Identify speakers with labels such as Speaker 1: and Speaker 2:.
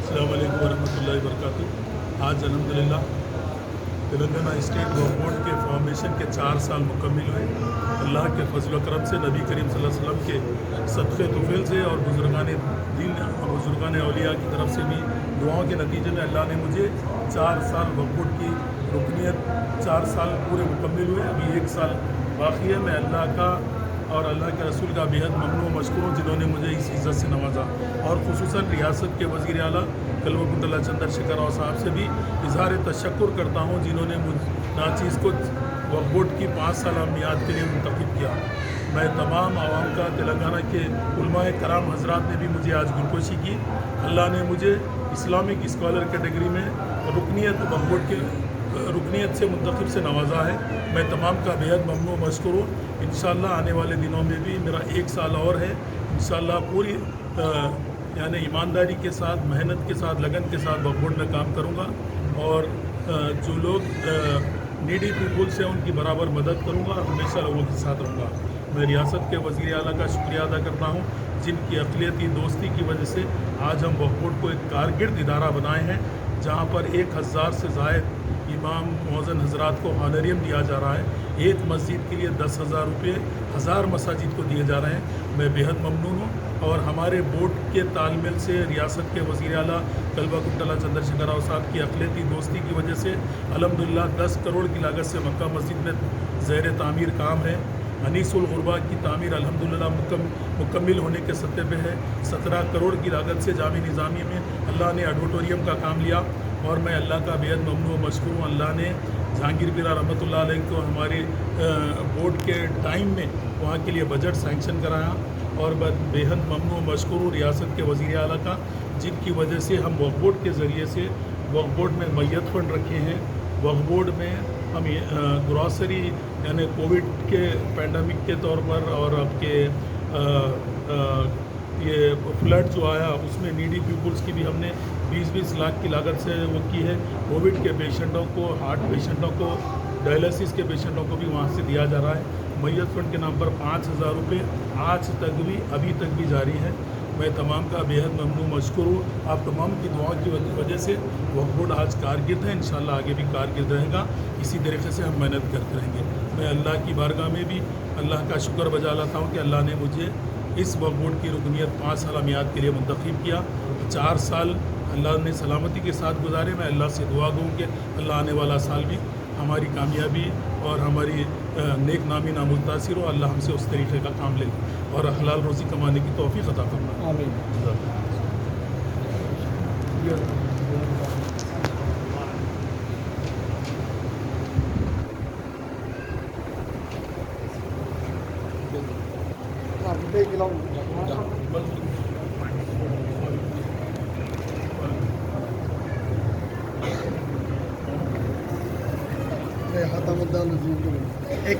Speaker 1: अस्सलाम वालेकुम वरहमतुल्लाहि वबरकातुहू। आज अल्हम्दुलिल्लाह तेलंगाना स्टेट बोर्ड के फॉर्मेशन के 4 साल मुकम्मिल हुए। अल्लाह के फजल करम से, नबी करीम सल्लल्लाहु अलैहि वसल्लम के सदक़े तुफ़ैल से और बुज़ुर्गान दीन बुज़ुर्गान औलिया की तरफ से भी दुआओं के नतीजे में अल्लाह ने मुझे 4 साल वक्फ़ बोर्ड की रुकनियत 4 साल पूरे मुकम्मिल हुए। अभी 1 साल बाकी है। मैं अल्लाह का और अल्लाह के रसूल का बेहद ममनून मशकूर हूँ जिन्होंने मुझे इस इज़्ज़त से नवाजा, और खुसूसन रियासत के वज़ीर आला कल्वकुंतला चंद्रशेखर राव साहब से भी इज़हार तशक्कुर करता हूँ जिन्होंने मुझ नाचीज़ को वक्फ़ बोर्ड की 5 साल मियाद के लिए मुंतखब किया। मैं तमाम आवाम का, तेलंगाना के उलमाए कराम हज़रात ने भी मुझे आज गुलकोशी की। अल्लाह ने मुझे इस्लामिक स्कॉलर कैटेगरी में रुकनियत वक्फ़ बोर्ड के रुकनियत से मुंतखब से नवाजा है। मैं तमाम का बेहद ममनून मशकूर हूँ। इंशाअल्लाह आने वाले दिनों में भी मेरा 1 साल और है। इंशाअल्लाह पूरी यानी ईमानदारी के साथ, मेहनत के साथ, लगन के साथ वक्फ़ बोर्ड में काम करूँगा, और जो लोग नीडी पीपल से उनकी बराबर मदद करूँगा और हमेशा लोगों के साथ रहूँगा। मैं रियासत के वज़ीर आला का शुक्रिया अदा करता हूँ जिनकी अक़लियती दोस्ती की वजह से आज हम वक्फ़ बोर्ड को एक कारगिर्द इदारा बनाए हैं, जहाँ पर 1000 से ज़ायद इमाम मुअज़्ज़िन हज़रात को ऑनरेरियम दिया जा रहा है। एक मस्जिद के लिए 10,000 रुपये 1000 मसाजिद को दिए जा रहे हैं। मैं बेहद ममनून हूँ, और हमारे बोर्ड के तालमेल से रियासत के वज़ीर आला कल्वकुंतला चंद्रशेखर राव साहब की अक़लियती दोस्ती की वजह से अल्हम्दुलिल्लाह 10 करोड़ की लागत से मक्का मस्जिद में ज़ेर तामीर काम है। अनीसुल गुरबा की तामीर अल्हम्दुलिल्लाह मुकम्मिल होने के सत्ते पे है। 17 करोड़ की लागत से जामी निज़ामी में अल्लाह ने ऑडिटोरियम का काम लिया, और मैं अल्लाह का बेहद ममनून मशकूर हूँ। अल्लाह ने जहांगीर पीरा रहमतुल्लाह अलैह को हमारे बोर्ड के टाइम में वहाँ के लिए बजट सैंक्शन कराया, और बेहद ममनून मशकूर हूँ रियासत के वज़ीर आला का, जिनकी वजह से हम वक्फ़ बोर्ड के ज़रिए से वक्फ़ बोर्ड में मैयत फ़ंड रखे हैं। वक्फ़ बोर्ड में हम ग्रॉसरी यानी कोविड के पैंडमिक के तौर पर, और आपके ये फ्लड जो आया उसमें नीडी पीपल्स की भी हमने 20-20 लाख की लागत से वो की है। कोविड के पेशेंटों को, हार्ट पेशेंटों को, डायलिसिस के पेशेंटों को भी वहाँ से दिया जा रहा है। मैयत फ़ंड के नाम पर 5000 रुपये आज तक भी, अभी तक भी जारी है। मैं तमाम का बेहद ममनून मशकूर हूँ। आप तमाम की दुआओं की वजह से वक्फ़ बोर्ड आज कारगिर्द है। इंशाअल्लाह आगे भी कारगिर्द रहेगा। इसी तरीके से हम मेहनत करते रहेंगे। मैं अल्लाह की बारगाह में भी अल्लाह का शुक्र बजा लाता हूँ कि अल्लाह ने मुझे इस वक्फ़ बोर्ड की रुकनियत 5 साल मियाद के लिए मुंतखब किया। 4 साल अल्लाह ने सलामती के साथ गुजारे। मैं अल्लाह से दुआ दूँ कि अल्लाह आने वाला साल भी हमारी कामयाबी और हमारी नेक नामी नामुतासिर हो। अल्लाह हमसे उस तरीक़े का काम ले और हलाल रोज़ी कमाने की तौफ़ीक़ अता फरमाए।
Speaker 2: आमीन।
Speaker 3: एक